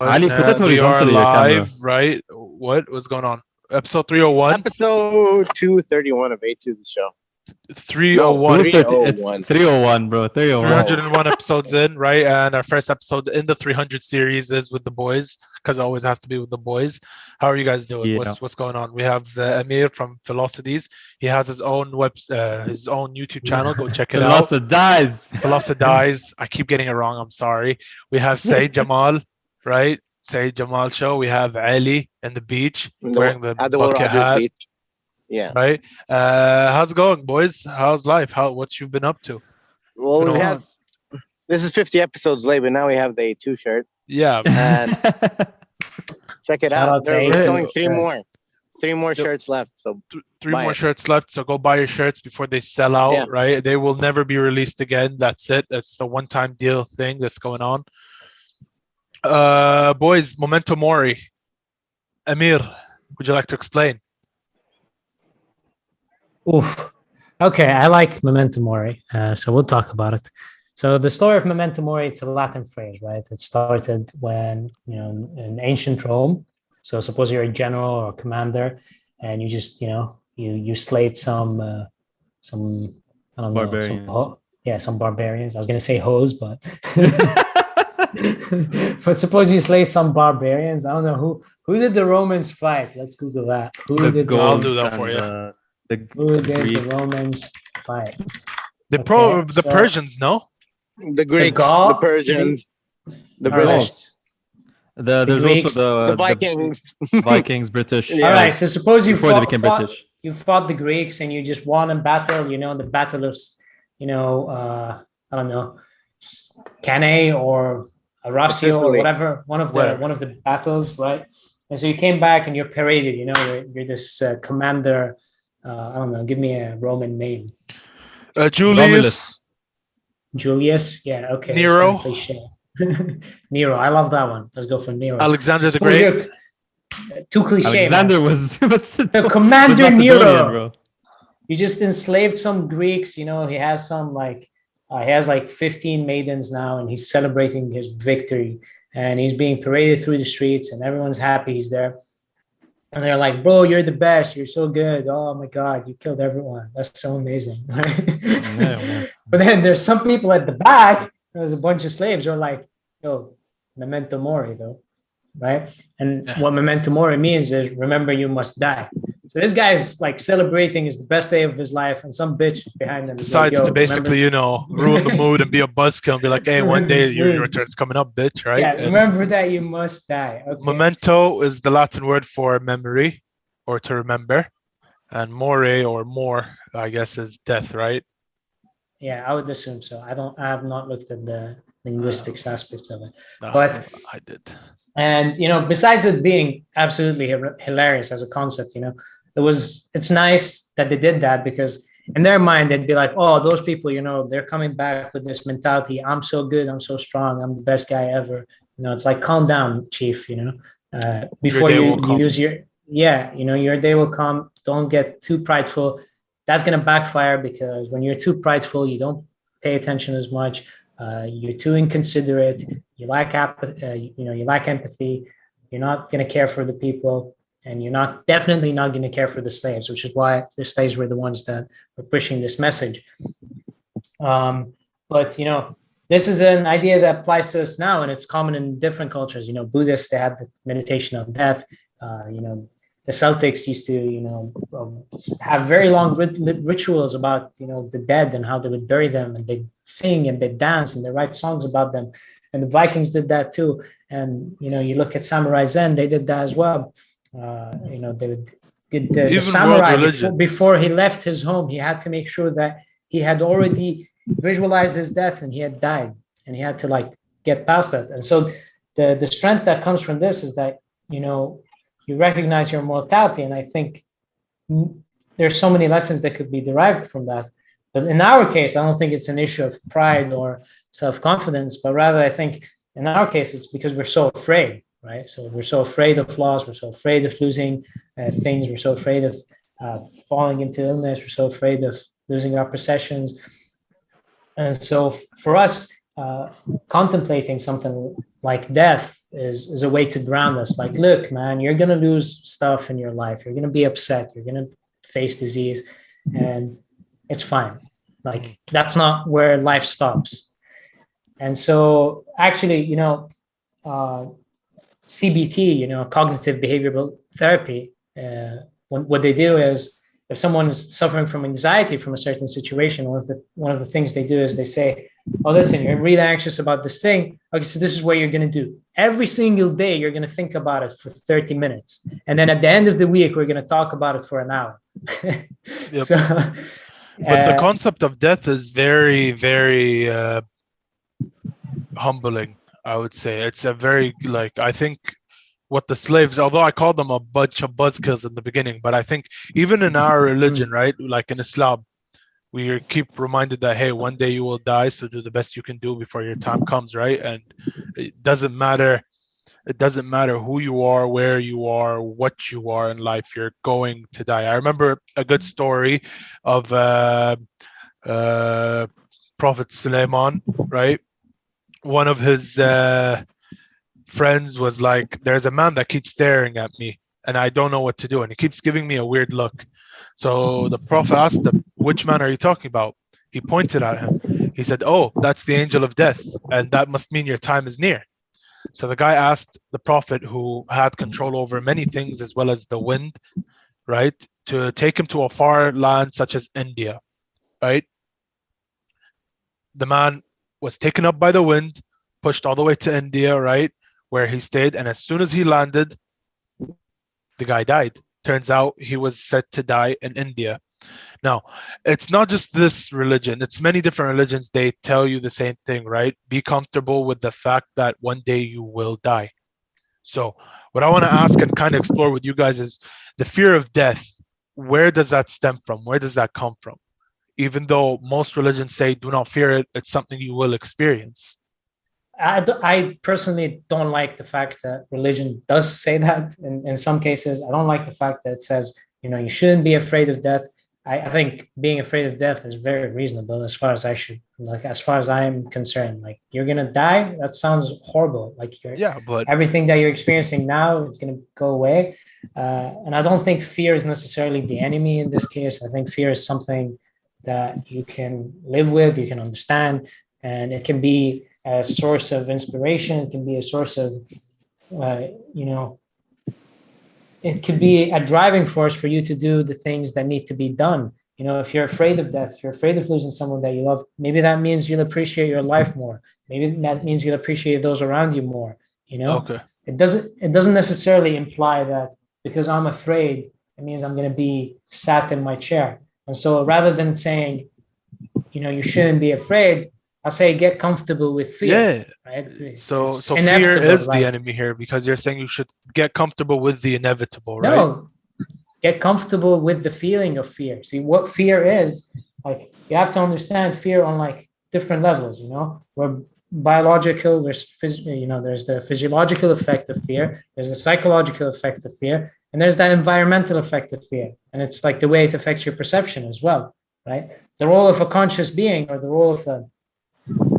Ali, put that And we are horizontally, your camera. live, right? What was going on? Episode 301? Episode 231 of A2 the show. 301. 230, it's 301. 301, bro. 301. 301 episodes in, right? And our first episode in the 300 series is with the boys, because it always has to be with the boys. How are you guys doing? Yeah. What's going on? We have Amir from Velocities. He has his own his own YouTube channel. Go check it out. Velocities. I keep getting it wrong. I'm sorry. We have Saeed Jamal, right? Saeed Jamal show. We have Ali in the beach wearing the at the bucket Rogers hat. Beach. Yeah. Right. How's it going, boys? How's life? What you've been up to? Well, we have. This is 50 episodes late, but now we have the A2 shirt. Yeah. And check it out. Okay. There's only three more shirts left. So three more shirts left. So go buy your shirts before they sell out. Yeah. Right. They will never be released again. That's it. That's the one-time deal thing that's going on. Boys, Memento Mori. Amir, would you like to explain? Oof. Okay, I like Memento Mori, so we'll talk about it. So the story of Memento Mori, it's a Latin phrase, right? It started when, in ancient Rome. So suppose you're a general or a commander, and you just, you slayed some I don't Barbarians. know, some barbarians. I was gonna say hoes, but but suppose you slay some barbarians. I don't know who did the Romans fight. Let's Google that. I'll do that for you. Who did the Romans fight? The Persians, no? The Greeks, the Persians, the British. There's Greeks, also the Vikings. Vikings, British. Yeah. All right, so suppose you Before they became British. You fought the Greeks and you just won a battle, the battle of, I don't know, Cannae or Arasio or whatever, one of the battles, right? And so you came back and you're paraded, you're this commander. I don't know, give me a Roman name. Julius. Julius, yeah, okay. Nero. Nero, I love that one. Let's go for Nero. Alexander the Great. Too cliche. Alexander was the Commander was Nero. Bro. He just enslaved some Greeks. He has he has 15 maidens now, and he's celebrating his victory. And he's being paraded through the streets, and everyone's happy he's there. And they're like, bro, you're the best. You're so good. Oh, my God, you killed everyone. That's so amazing. Yeah. But then there's some people at the back. There's a bunch of slaves who are like, yo, Memento Mori, though. Right? And what Memento Mori means is, remember, you must die. So this guy's celebrating is the best day of his life, and some bitch behind him decides to basically, ruin the mood and be a buzzkill and be like, hey, one day your turn's coming up, bitch, right? Yeah, remember that you must die. Okay. Memento is the Latin word for memory or to remember, and more or more, I guess, is death, right? Yeah, I would assume so. I have not looked at the linguistics aspects of it, No, but I did. And besides it being absolutely hilarious as a concept, it's nice that they did that, because in their mind they'd be like, oh, those people, they're coming back with this mentality. I'm so good. I'm so strong. I'm the best guy ever. It's like, calm down, chief. Before you lose your day will come. Don't get too prideful. That's gonna backfire, because when you're too prideful, you don't pay attention as much. You're too inconsiderate. You lack empathy. You're not going to care for the people, and you're definitely not going to care for the slaves, which is why the slaves were the ones that were pushing this message. But this is an idea that applies to us now, and it's common in different cultures. Buddhists, they had the meditation on death. The Celtics used to, have very long rituals about, the dead and how they would bury them, and they sing and they dance and they write songs about them. And the Vikings did that too. And, you look at Samurai Zen, they did that as well. They did the samurai before he left his home, he had to make sure that he had already visualized his death and he had died, and he had to get past that. And so the strength that comes from this is that, you recognize your mortality. And I think there's so many lessons that could be derived from that. But in our case, I don't think it's an issue of pride or self-confidence, but rather I think in our case, it's because we're so afraid, right? So we're so afraid of loss. We're so afraid of losing things. We're so afraid of falling into illness. We're so afraid of losing our possessions. And so for us, contemplating something like death is a way to ground us. Like, look, man, you're gonna lose stuff in your life. You're gonna be upset. You're gonna face disease, and it's fine. Like, that's not where life stops. And so, actually, CBT, cognitive behavioral therapy, what they do is, if someone is suffering from anxiety from a certain situation, one of the things they do is they say, oh, listen, you're really anxious about this thing. Okay, so this is what you're going to do. Every single day, you're going to think about it for 30 minutes. And then at the end of the week, we're going to talk about it for an hour. Yep. So, but the concept of death is very, very humbling, I would say. It's a very, I think what the slaves, although I called them a bunch of buzzkills in the beginning, but I think even in our religion, right, like in Islam, we keep reminded that, hey, one day you will die, so do the best you can do before your time comes, right? And it doesn't matter who you are, where you are, what you are in life, you're going to die. I remember a good story of Prophet Suleiman, right? One of his friends was like, there's a man that keeps staring at me and I don't know what to do, and he keeps giving me a weird look. So the Prophet asked him, which man are you talking about? He pointed at him. He said, oh, that's the angel of death, and that must mean your time is near. So the guy asked the Prophet, who had control over many things as well as the wind, right, to take him to a far land such as India, right? The man was taken up by the wind, pushed all the way to India, right, where he stayed. And as soon as he landed, the guy died. Turns out he was set to die in India. Now, it's not just this religion. It's many different religions. They tell you the same thing, right? Be comfortable with the fact that one day you will die. So what I want to ask and kind of explore with you guys is the fear of death. Where does that stem from? Where does that come from? Even though most religions say do not fear it, it's something you will experience. I personally don't like the fact that religion does say that in some cases. I don't like the fact that it says, you shouldn't be afraid of death. I think being afraid of death is very reasonable as far as as far as I'm concerned. Like, you're gonna die, that sounds horrible. Like, but everything that you're experiencing now, it's gonna go away. And I don't think fear is necessarily the enemy in this case. I think fear is something that you can live with, you can understand, and it can be a source of inspiration. It can be a source of, it could be a driving force for you to do the things that need to be done. If you're afraid of death, if you're afraid of losing someone that you love, maybe that means you'll appreciate your life more. Maybe that means you'll appreciate those around you more. Okay. It doesn't necessarily imply that because I'm afraid, it means I'm going to be sat in my chair. And so rather than saying, you shouldn't be afraid, I'll say get comfortable with fear. Yeah. Right? So fear is the enemy here, because you're saying you should get comfortable with the inevitable, right? No, get comfortable with the feeling of fear. See, what fear is, like, you have to understand fear on different levels. We're biological, there's the physiological effect of fear, there's the psychological effect of fear, and there's that environmental effect of fear. And it's like the way it affects your perception as well, right? The role of a conscious being, or the role of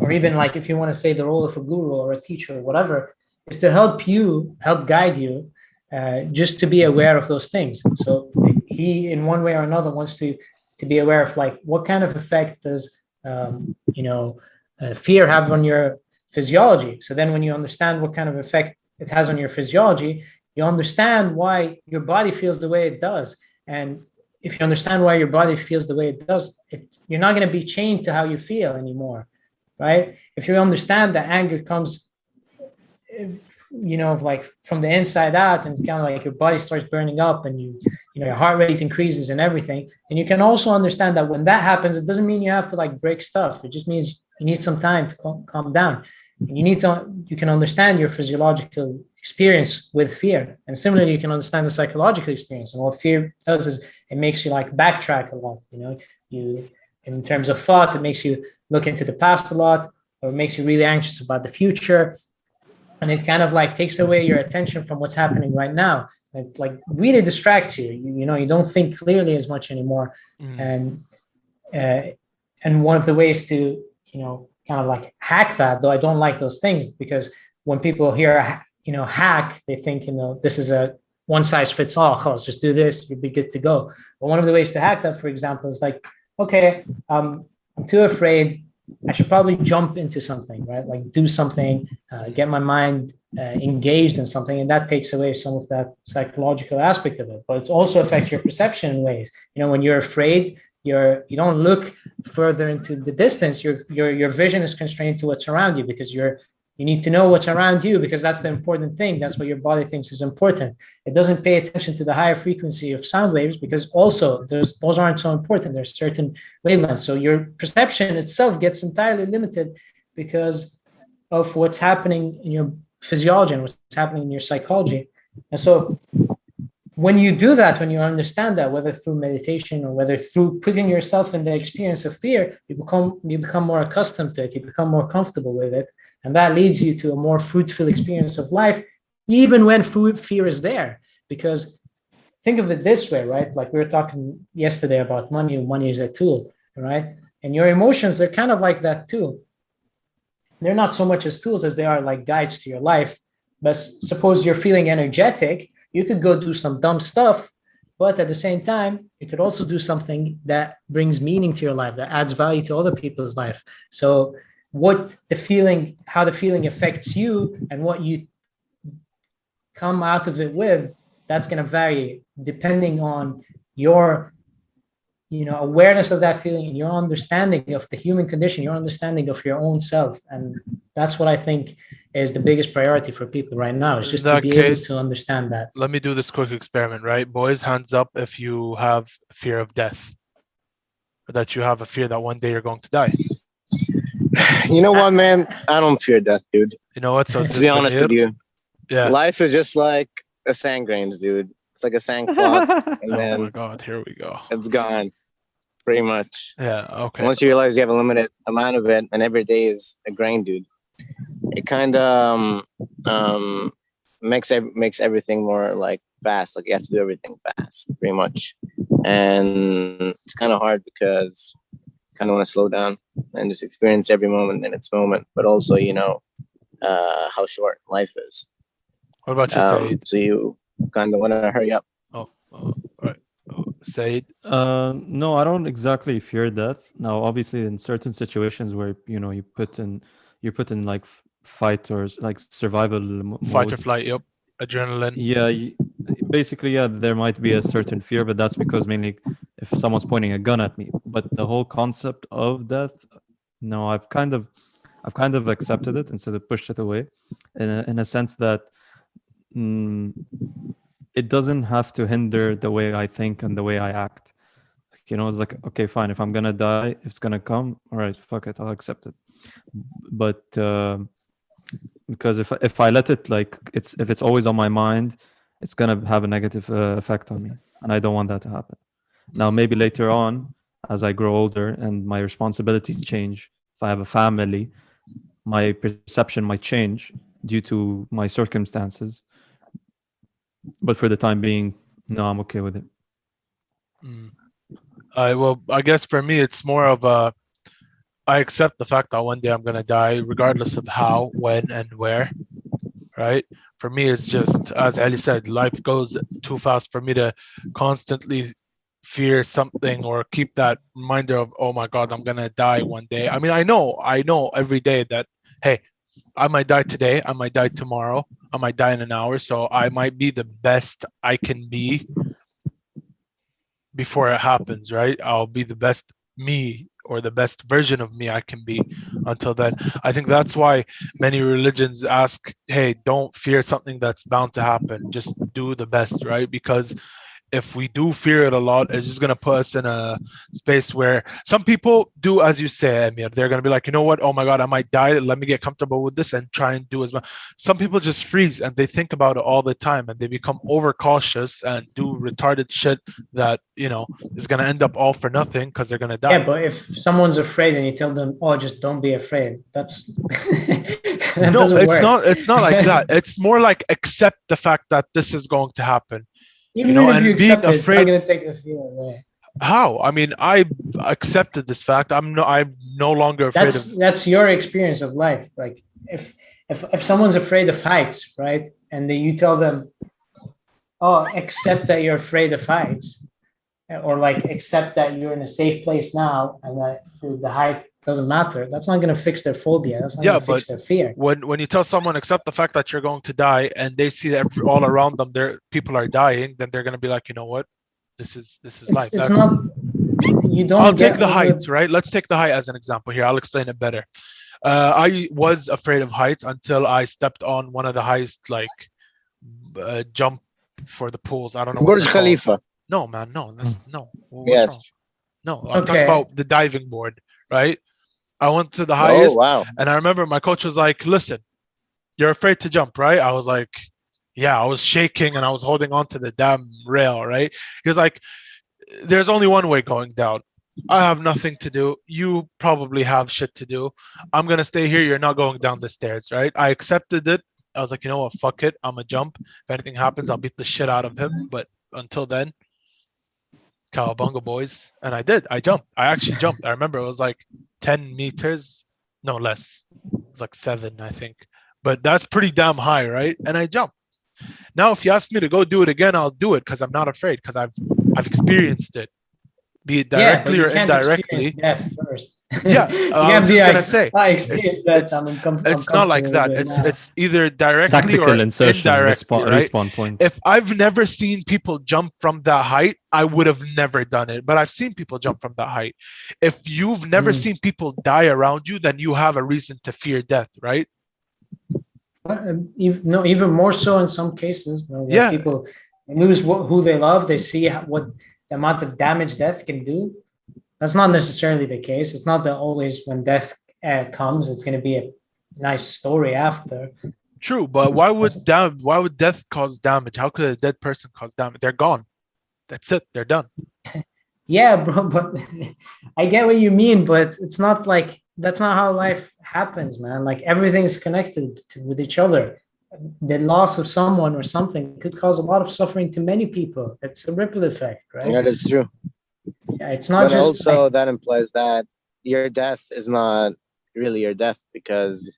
or even if you want to say the role of a guru or a teacher or whatever, is to help guide you, just to be aware of those things. So he, in one way or another, wants to be aware of what kind of effect does fear have on your physiology. So then when you understand what kind of effect it has on your physiology, you understand why your body feels the way it does. And if you understand why your body feels the way it does, you're not going to be chained to how you feel anymore, right? If you understand that anger comes, from the inside out, and kind of your body starts burning up, and your heart rate increases and everything, and you can also understand that when that happens, it doesn't mean you have to break stuff. It just means you need some time to calm down. And you can understand your physiological experience with fear, and similarly, you can understand the psychological experience. And what fear does is it makes you backtrack a lot. You, in terms of thought, it makes you look into the past a lot, or it makes you really anxious about the future. And it kind of takes away your attention from what's happening right now. It really distracts you. You don't think clearly as much anymore. And one of the ways to kind of like hack that, though I don't like those things, because when people hear, hack, they think, this is a one size fits all. Oh, let's just do this, you'll be good to go. But one of the ways to hack that, for example, is like, okay, I'm too afraid. I should probably jump into something, right? Like do something, get my mind engaged in something, and that takes away some of that psychological aspect of it. But it also affects your perception in ways. When you're afraid, you don't look further into the distance. Your vision is constrained to what's around you, because you need to know what's around you, because that's the important thing. That's what your body thinks is important. It doesn't pay attention to the higher frequency of sound waves, because also those aren't so important. There's certain wavelengths. So your perception itself gets entirely limited because of what's happening in your physiology and what's happening in your psychology. And so when you do that, when you understand that, whether through meditation or whether through putting yourself in the experience of fear, you become more accustomed to it, you become more comfortable with it. And that leads you to a more fruitful experience of life, even when fear is there. Because think of it this way, right? Like we were talking yesterday about money. Money is a tool, right? And your emotions, they're kind of like that too. They're not so much as tools as they are like guides to your life. But suppose you're feeling energetic, you could go do some dumb stuff, but at the same time, you could also do something that brings meaning to your life, that adds value to other people's life. So how the feeling affects you and what you come out of it with, that's going to vary depending on your awareness of that feeling and your understanding of the human condition, your understanding of your own self. And that's what I think is the biggest priority for people right now, is just to be able to understand that. Let me do this quick experiment, right? Boys, hands up if you have fear of death, or that you have a fear that one day you're going to die. You know what, man? I don't fear death, dude. You know what? So To be honest with you, yeah, life is just like a sand grains, dude. It's like a sand clock, and oh then my god, here we go. it's gone, pretty much. Yeah, okay. Once you realize you have a limited amount of it, and every day is a grain, dude, it kind of makes everything more like fast. Like you have to do everything fast, pretty much, and it's kind of hard because you kind of want to slow down and just experience every moment in its moment, but also how short life is. What about you, Saeed? So you kind of want to hurry up. All right. Saeed? No, I don't exactly fear death. Now, obviously, in certain situations where you put in like fight or like survival Fight or mode. flight, yep. Adrenaline. Yeah, basically, yeah, there might be a certain fear, but that's because mainly if someone's pointing a gun at me. But the whole concept of death, no, I've kind of accepted it instead of pushed it away, in a sense that it doesn't have to hinder the way I think and the way I act. It's like, okay, fine, if I'm gonna die, if it's gonna come, all right, fuck it, I'll accept it. But because if I let it, like, if it's always on my mind, it's gonna have a negative effect on me, and I don't want that to happen. Now, maybe later on, as I grow older and my responsibilities change, if I have a family, my perception might change due to my circumstances. But for the time being, no, I'm okay with it. I guess for me, it's more of I accept the fact that one day I'm going to die, regardless of how, when, and where, right? For me, it's just, as Ali said, life goes too fast for me to constantly fear something or keep that reminder of, oh my God, I'm going to die one day. I mean, I know every day that, hey, I might die today, I might die tomorrow, I might die in an hour, so I might be the best I can be before it happens, right? I'll be the best me, or the best version of me I can be until then. I think that's why many religions ask, hey, don't fear something that's bound to happen, just do the best, right? Because if we do fear it a lot, it's just going to put us in a space where some people do, as you say, Amir, they're going to be like, you know what? Oh my God, I might die. Let me get comfortable with this and try and do as much. Some people just freeze and they think about it all the time and they become overcautious and do retarded shit that, is going to end up all for nothing because they're going to die. Yeah, but if someone's afraid and you tell them, oh, just don't be afraid, that's... that no, it's work. It's not like that. It's more like accept the fact that this is going to happen. Even if you accept it, it's not going to take the fear away. How? I mean, I accepted this fact. I'm no longer afraid of. That's your experience of life. Like if someone's afraid of heights, right, and then you tell them, oh, accept that you're afraid of heights, or like accept that you're in a safe place now and that the height doesn't matter. That's not going to fix their phobia. That's not going to fix their fear. When you tell someone accept the fact that you're going to die and they see that all around them people are dying, then they're going to be like, you know what, this is life. It's not. You don't. I'll take the heights, right? Let's take the height as an example here. I'll explain it better. I was afraid of heights until I stepped on one of the highest jump for the pools. I don't know. Burj Khalifa. No, man, no. No. Yes. Wrong? No, I'm talking about the diving board, right? I went to the highest, and I remember my coach was like, listen, you're afraid to jump, right? I was like, yeah, I was shaking and I was holding on to the damn rail, right? He was like, there's only one way going down. I have nothing to do. You probably have shit to do. I'm going to stay here. You're not going down the stairs, right? I accepted it. I was like, you know what? Fuck it. I'm going to jump. If anything happens, I'll beat the shit out of him. But until then, cowabunga, boys. And I did. I jumped. I actually jumped. I remember it was like 10 meters. No, less. It was like 7, I think. But that's pretty damn high, right? And I jumped. Now, if you ask me to go do it again, I'll do it because I'm not afraid because I've experienced it. Be it directly or indirectly. Death first. Yeah, I was just gonna say. It's not like that. It's either directly Tactical or insertion, indirectly, right? respawn point. If I've never seen people jump from that height, I would have never done it. But I've seen people jump from that height. If you've never seen people die around you, then you have a reason to fear death, right? Even more so in some cases. People lose who they love. They see what the amount of damage death can do. That's not necessarily the case. It's not that always when death comes, it's going to be a nice story after. True, but why would death cause damage? How could a dead person cause damage? They're gone. That's it. They're done. Yeah, bro, but I get what you mean, but it's not like that's not how life happens, man. Like everything's connected with each other. The loss of someone or something could cause a lot of suffering to many people. It's a ripple effect, right? Yeah, that's true. Yeah, it's not but just also that implies that your death is not really your death because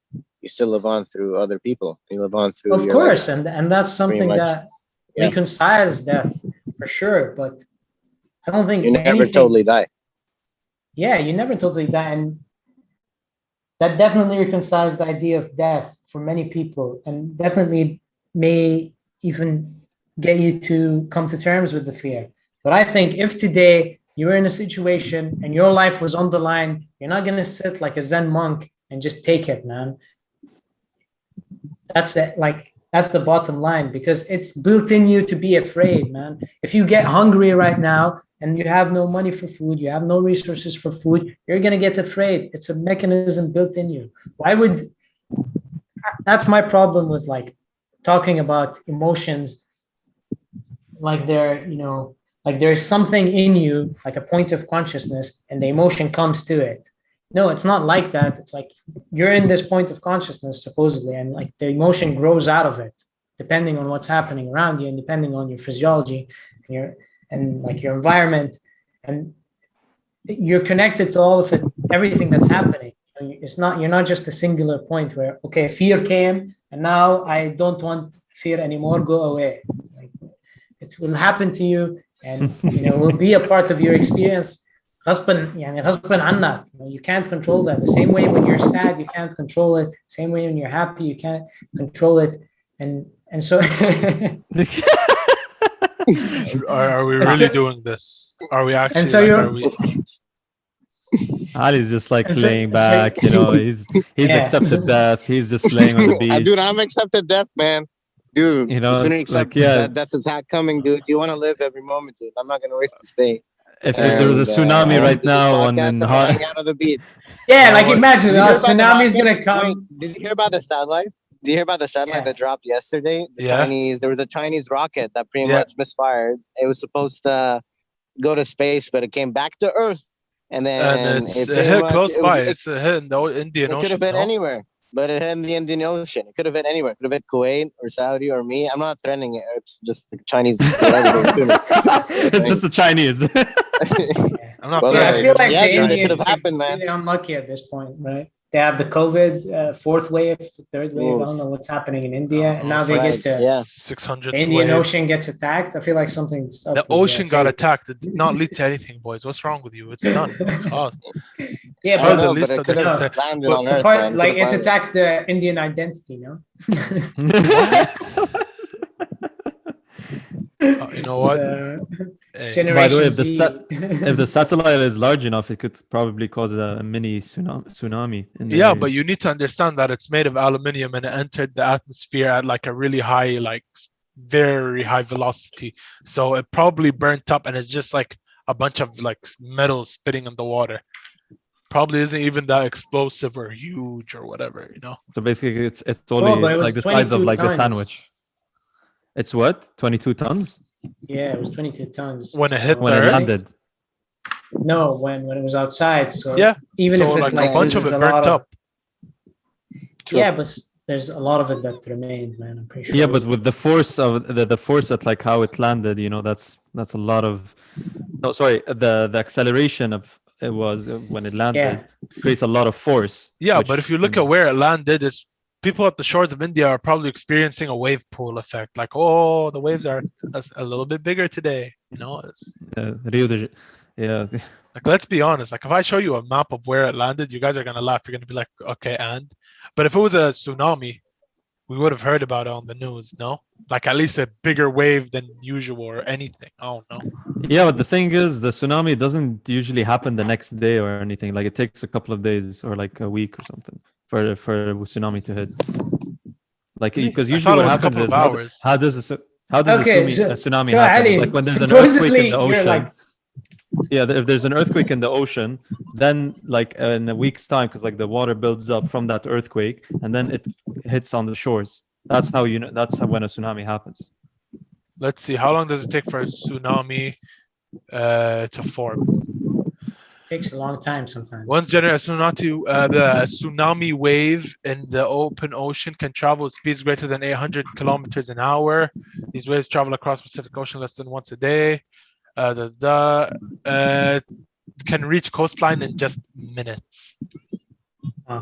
you still live on through other people. You live on through. Of course, and that's something that reconciles death for sure. But I don't think you never totally die. Yeah, you never totally die, and that definitely reconciles the idea of death for many people, and definitely may even get you to come to terms with the fear. But I think if today you were in a situation and your life was on the line, you're not going to sit like a Zen monk and just take it, man. That's the bottom line, because it's built in you to be afraid, man. If you get hungry right now and you have no money for food, you have no resources for food, you're going to get afraid. It's a mechanism built in you. That's my problem with talking about emotions like there's something in you, like a point of consciousness, and the emotion comes to it. No, it's not like that. It's like you're in this point of consciousness, supposedly, and like the emotion grows out of it, depending on what's happening around you and depending on your physiology and your environment. And you're connected to all of it, everything that's happening. You're not just a singular point where, okay, fear came and now I don't want fear anymore, go away. It will happen to you and it will be a part of your experience. غصباً عنك. You can't control that. The same way when you're sad, you can't control it. Same way when you're happy, you can't control it. And so are we really doing this? Are we actually? And so Ali's just laying back, he's accepted death. He's just laying on the beach. Dude, I'm accepted death, man. Dude, sooner you accept that death is coming, dude. You want to live every moment, dude. I'm not going to waste this day. If there was a tsunami right now out of the beach. Yeah, imagine a tsunami is going to come. Wait, did you hear about the satellite? Did you hear about the satellite that dropped yesterday? There was a Chinese rocket that pretty much misfired. It was supposed to go to space, but it came back to Earth. And then it hit close by. It's hit in the Indian Ocean. It could have hit anywhere, but it hit in the Indian Ocean. It could have hit anywhere. It could have hit Kuwait or Saudi or me. I'm not threatening it. It's just the Chinese. It's just the Chinese. I'm not Well, Yeah, I crazy. feel like yeah, the dude, it Indians could have are happened, man. really unlucky at this point, right? They have the COVID fourth wave, third wave. I don't know what's happening in India, and now they right, get to yeah. 600th the Indian wave. Ocean gets attacked. I feel like something's up The with ocean got fate. attacked. It did not lead to anything, boys. What's wrong with you? It's done. Oh, Yeah, I Probably the know, least but it of the could have concern. landed But on the Earth, part man. like Could've it's landed. attacked the Indian identity, no? you know what? Hey, By the way, Generation if the Z. if the satellite is large enough, it could probably cause a mini tsunami. In the yeah, area. but you need to understand that it's made of aluminium and it entered the atmosphere at like a really high, like very high velocity. So it probably burnt up and it's just like a bunch of like metal spitting in the water. Probably isn't even that explosive or huge or whatever, you know. So basically, it's but only it was like the size of 22 like a tons. sandwich. It's what? 22 tons Yeah, it was 22 tons. When it hit when the it earth? landed. No, when it was outside. So Yeah, even so if it like like a bunch of loses it a lot burnt of, up. yeah, but there's a lot of it that remained, man. I'm pretty sure. Yeah, it was- but with the force of the force at like how it landed, you know, that's a lot of. No, sorry, the acceleration of it was when it landed creates a lot of force. Yeah, which, but if you look know, at where it landed, it's people at the shores of India are probably experiencing a wave pool effect. Like, oh, the waves are a little bit bigger today. You know, Rio de, yeah, like let's be honest. Like if I show you a map of where it landed, you guys are gonna laugh. You're gonna be like, okay, and. But if it was a tsunami, we would have heard about it on the news. No, like at least a bigger wave than usual or anything. I don't know. yeah. But the thing is, the tsunami doesn't usually happen the next day or anything. Like it takes a couple of days or like a week or something for a tsunami to hit. Like because I usually thought what it was a happens couple is of hours. how does a tsunami so happen? Ali, It's like when there's an earthquake in supposedly the you're ocean. like, Yeah, if there's an earthquake in the ocean, then like in a week's time, because like the water builds up from that earthquake, and then it hits on the shores. That's how you know. That's how when a tsunami happens. Let's see. How long does it take for a tsunami to form? takes a long time sometimes. Once generated the tsunami wave in the open ocean can travel at speeds greater than 800 kilometers an hour. These waves travel across Pacific Ocean less than once a day. Can reach coastline in just minutes.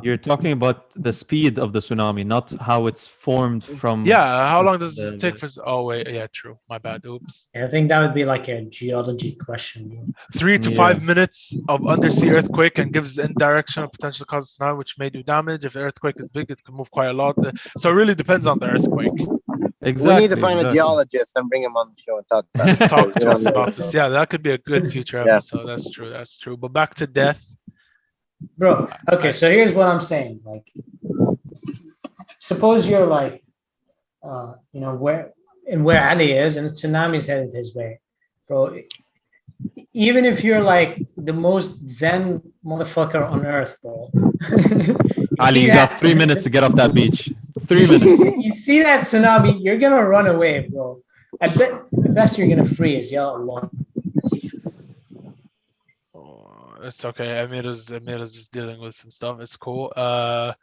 You're talking about the speed of the tsunami, not how it's formed from. Yeah, how long does it take for? Oh wait, yeah, true. My bad. Oops. I think that would be like a geology question. 3 to 5 minutes of undersea earthquake and gives indirection of potential cause of tsunami, which may do damage. If the earthquake is big, it can move quite a lot. So it really depends on the earthquake. Exactly. We need to find a geologist and bring him on the show and talk about Let's this. talk to us about this. Yeah, that could be a good future episode. Yeah. That's true. That's true. But back to death. Bro, okay, so here's what I'm saying. Like, suppose you're like, you know, where Ali is, and tsunami's headed his way, bro. Even if you're like the most zen motherfucker on earth, bro. Ali, you got 3 minutes to get off that beach. 3 minutes. You see that tsunami, you're gonna run away, bro. I bet the best you're gonna freeze. Ya Allah. It's okay. Amir is just dealing with some stuff. It's cool. I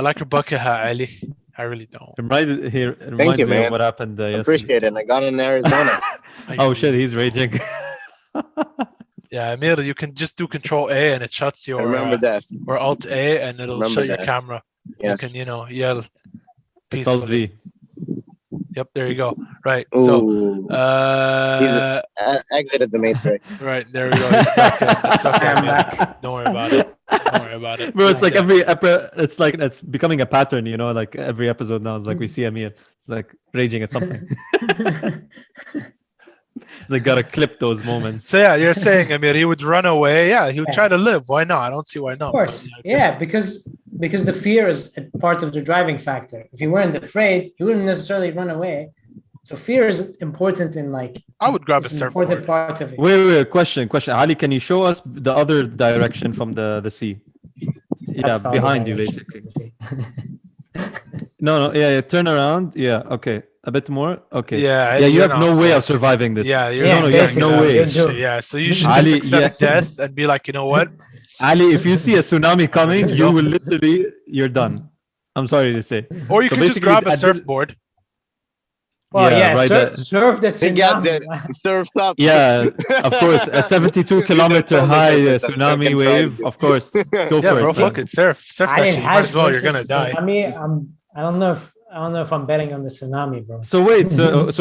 like your bucket hat, Ali. I really don't. It reminds me of what happened yesterday. Appreciate it. I got in Arizona. Oh shit, he's raging. Yeah, Amir, you can just do Control A and it shuts your. I remember that. Or Alt A and it'll shut your camera. Yes. You can, yell. It's Alt V. Yep, there you go. Right. Ooh. So he's exited the matrix. Right, there we go. It's okay. Don't worry about it. Don't worry about it. Bro, it's like it's becoming a pattern, you know, like every episode now is like we see Amir. It's like raging at something. It's like gotta clip those moments. So yeah, you're saying Amir, he would run away. Yeah, he would try to live. Why not? I don't see why not. Of course. Yeah, because the fear is a part of the driving factor. If you weren't afraid, you wouldn't necessarily run away. So fear is important in like. I would grab a surfboard. Important part of it. Wait. Question. Ali, can you show us the other direction from the sea? Yeah, behind you, basically. No. Yeah. Turn around. Yeah. Okay. A bit more. Okay. Yeah. You have no way of surviving this. Yeah. You have no way. Yeah. So you should just accept death and be like, you know what? Ali, if you see a tsunami coming, you will you're done. I'm sorry to say. Or you can just grab a surfboard. Well, yeah, right. surf that He gets it. tsunami. Surfs up. Yeah, of course, a 72-kilometer high tsunami wave. Of course, go Yeah, for bro, it. fuck it. Surf I that didn't shit. You might have as well. You're gonna die. I don't know if I'm betting on the tsunami, bro. So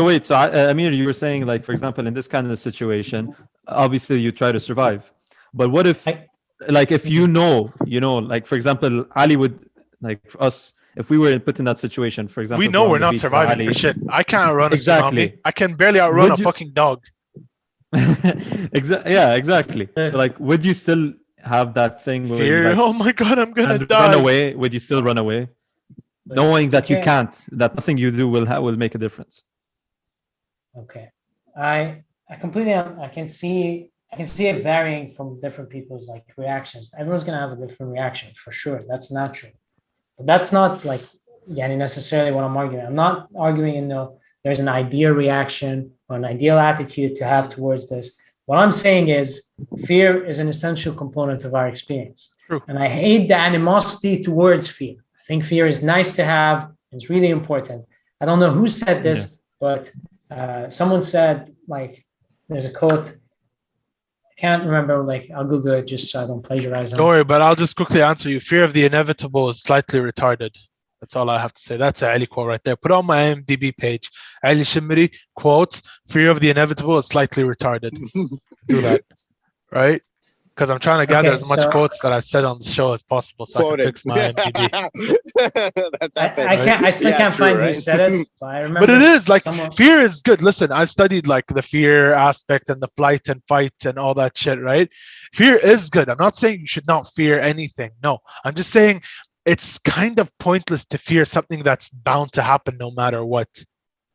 wait, Amir, you were saying like, for example, in this kind of situation, obviously you try to survive, but what if, like, if you know, like, for example, Ali would, like, us, if we were put in that situation, for example, We know we're not surviving for shit. I can't outrun a tsunami. I can barely outrun a fucking dog. Yeah, exactly. So, like, would you still have that thing where Fear. like, Oh my god, I'm gonna die. run away? Would you still run away, knowing that you can't, that nothing you do will make a difference? Okay, I completely I can see it varying from different people's like reactions. Everyone's gonna have a different reaction for sure. That's natural, but that's not like necessarily what I'm arguing. I'm not arguing there's an ideal reaction or an ideal attitude to have towards this. What I'm saying is fear is an essential component of our experience. True. And I hate the animosity towards fear. I think fear is nice to have. It's really important. I don't know who said this, but someone said, like, there's a quote. I can't remember, like, I'll Google it just so I don't plagiarize them. Don't worry, but I'll just quickly answer you. Fear of the inevitable is slightly retarded. That's all I have to say. That's a Ali quote right there. Put on my IMDb page. Ali Shammari quotes, fear of the inevitable is slightly retarded. Do that. Right? Because I'm trying to gather as much quotes that I've said on the show as possible so I can fix my IMDb. I still can't find who said it, but I remember. But it is like fear is good. Listen, I've studied like the fear aspect and the flight and fight and all that shit, right? Fear is good. I'm not saying you should not fear anything. No, I'm just saying it's kind of pointless to fear something that's bound to happen no matter what.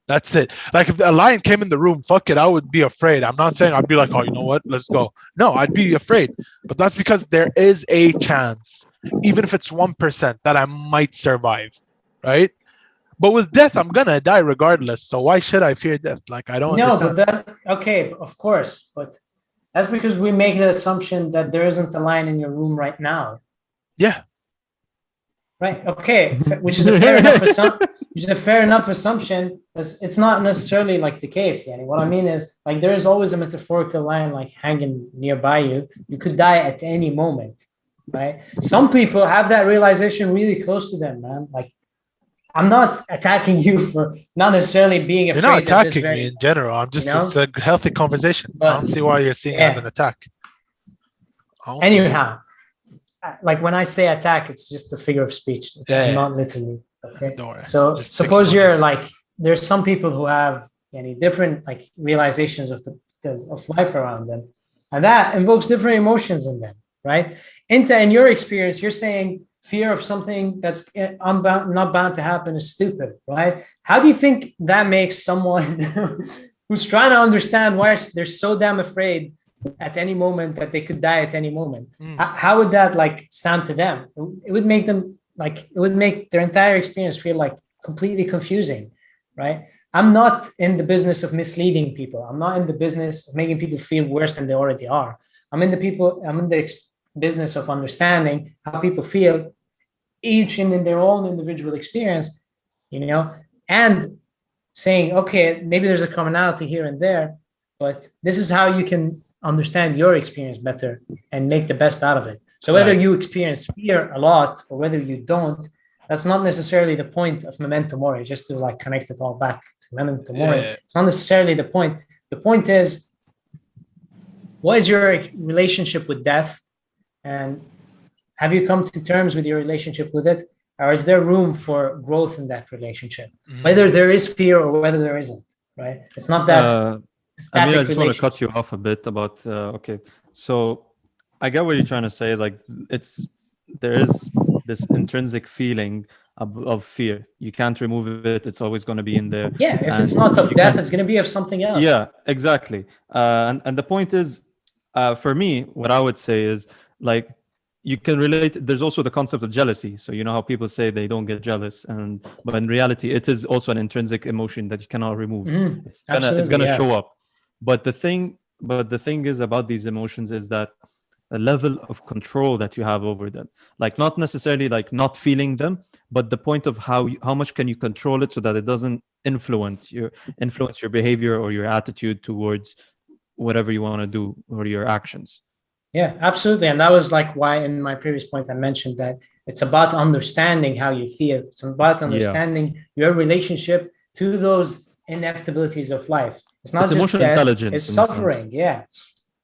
That's it. Like if a lion came in the room, fuck it, I would be afraid. I'm not saying I'd be like, oh, you know what? Let's go. No, I'd be afraid. But that's because there is a chance, even if it's 1%, that I might survive, right? But with death, I'm gonna die regardless. So why should I fear death? Like I don't understand. But okay, of course, but that's because we make the assumption that there isn't a lion in your room right now. Yeah. Right. Okay. Which is a fair enough assumption. It's not necessarily like the case. Yani. What I mean is, like, there is always a metaphorical lion like hanging nearby you. You could die at any moment, right? Some people have that realization really close to them, man. Like, I'm not attacking you for not necessarily being afraid. You're not attacking me in general. I'm just, it's a healthy conversation. But, I don't see why you're seeing it as an attack. Anyhow. Like when I say attack, it's just a figure of speech. It's not literally. Okay. So suppose you're like, there's some people who have any different like realizations of of life around them, and that invokes different emotions in them, right? In your experience, you're saying fear of something that's not bound to happen is stupid, right? How do you think that makes someone who's trying to understand why they're so damn afraid at any moment that they could die at any moment? How would that like sound to them? It would make them like, it would make their entire experience feel like completely confusing, right? I'm not in the business of misleading people. I'm not in the business of making people feel worse than they already are. I'm in the business of understanding how people feel, each in their own individual experience, and saying, okay, maybe there's a commonality here and there, but this is how you can understand your experience better and make the best out of it. So whether you experience fear a lot or whether you don't, that's not necessarily the point of Memento Mori, just to like connect it all back to Memento Mori. It's not necessarily the point. The point is, what is your relationship with death? And have you come to terms with your relationship with it? Or is there room for growth in that relationship? Whether there is fear or whether there isn't, right? It's not that... I mean, I just want to cut you off a bit about, okay. So I get what you're trying to say. Like there is this intrinsic feeling of fear. You can't remove it. It's always going to be in there. Yeah. If it's not of death, it's going to be of something else. Yeah, exactly. And the point is, for me, what I would say is like, you can relate. There's also the concept of jealousy. So you know how people say they don't get jealous, but in reality, it is also an intrinsic emotion that you cannot remove. It's gonna show up. But the thing is about these emotions is that a level of control that you have over them, like not necessarily like not feeling them, but the point of how much can you control it so that it doesn't influence your behavior or your attitude towards whatever you want to do or your actions. Yeah, absolutely. And that was like why in my previous point I mentioned that it's about understanding how you feel. It's about understanding your relationship to those inevitabilities of life. It's not just emotional death, intelligence. It's suffering. Yeah.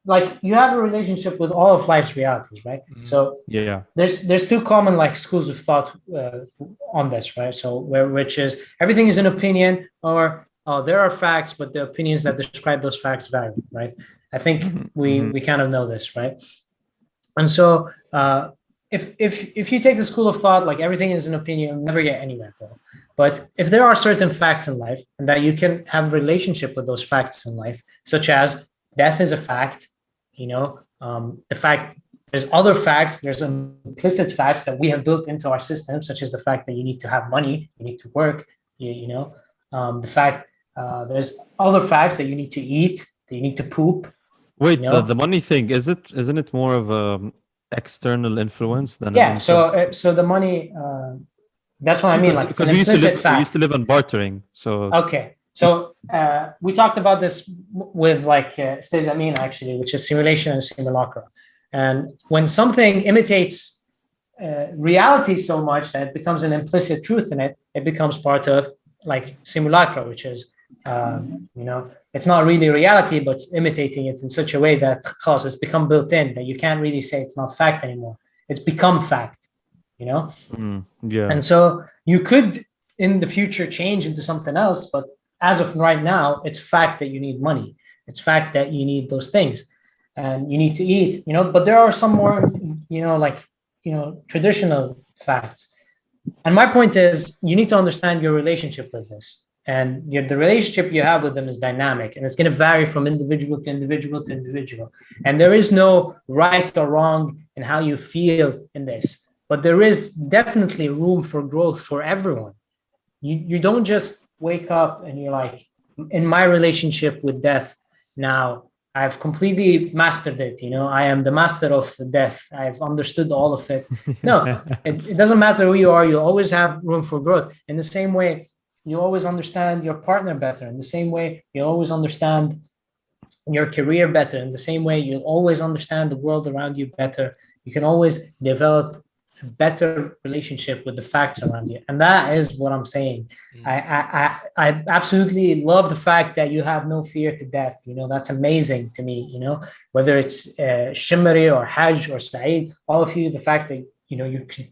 Like you have a relationship with all of life's realities, right? So there's two common like schools of thought on this, right? So which is everything is an opinion, or there are facts, but the opinions that describe those facts vary, right? I think we kind of know this, right? And so if you take the school of thought like everything is an opinion, you'll never get anywhere, bro. But if there are certain facts in life and that you can have a relationship with those facts in life, such as death is a fact, the fact there's other facts, there's implicit facts that we have built into our system, such as the fact that you need to have money, you need to work, the fact there's other facts that you need to eat, that you need to poop. Wait, the money thing, isn't it more of a external influence than so the money that's what I mean, like it's an implicit fact. We used to live on bartering, so okay. So we talked about this with like Stays Amin actually, which is simulation and simulacra. And when something imitates reality so much that it becomes an implicit truth in it, it becomes part of like simulacra, which is it's not really reality, but it's imitating it in such a way that it's become built in that you can't really say it's not fact anymore. It's become fact, And so you could in the future change into something else, but as of right now, it's fact that you need money. It's fact that you need those things and you need to eat, but there are some more, traditional facts. And my point is you need to understand your relationship with this. And the relationship you have with them is dynamic, and it's going to vary from individual to individual to individual. And there is no right or wrong in how you feel in this, but there is definitely room for growth for everyone. You don't just wake up and you're like, in my relationship with death now, I've completely mastered it. I am the master of death. I've understood all of it. No, it doesn't matter who you are. You always have room for growth. In the same way, you always understand your partner better. In the same way, you always understand your career better. In the same way, you'll always understand the world around you better. You can always develop a better relationship with the facts around you. And that is what I'm saying. I absolutely love the fact that you have no fear to death. That's amazing to me, whether it's Shammari or Haejl or Saeed, all of you, the fact that, you can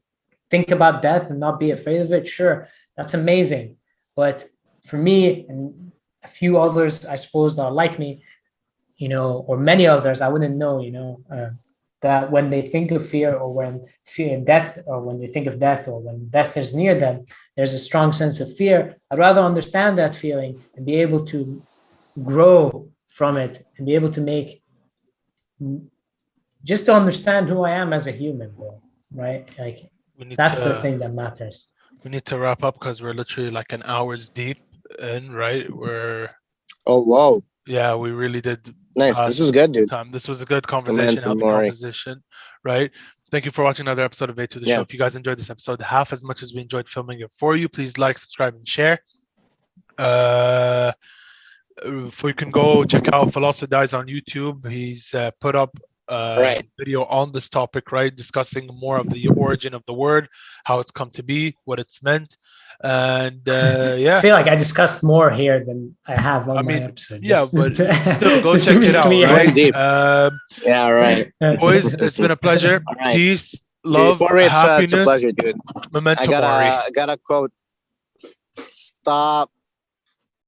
think about death and not be afraid of it. Sure. That's amazing. But for me and a few others, I suppose, that are like me, or many others, I wouldn't know, that when they think of fear or when fear death, or when they think of death or when death is near them, there's a strong sense of fear. I'd rather understand that feeling and be able to grow from it and be able to just to understand who I am as a human, bro, right? Like that's the thing that matters. We need to wrap up because we're literally like an hour's deep in, right? Oh, wow. Yeah, we really did. Nice. This was good, dude. This was a good conversation, healthy conversation, right? Thank you for watching another episode of A to the Show. If you guys enjoyed this episode half as much as we enjoyed filming it for you, please like, subscribe, and share. You can go check out Philosophy Dies on YouTube. He's put up video on this topic, right, discussing more of the origin of the word, how it's come to be, what it's meant, and I feel like I discussed more here than I have on my episode. Yeah, but still go check it out, right? Deep. Right. Boys, it's been a pleasure. Right. Peace, love, happiness. It's a pleasure, dude. Memento Mori. I got a quote. Stop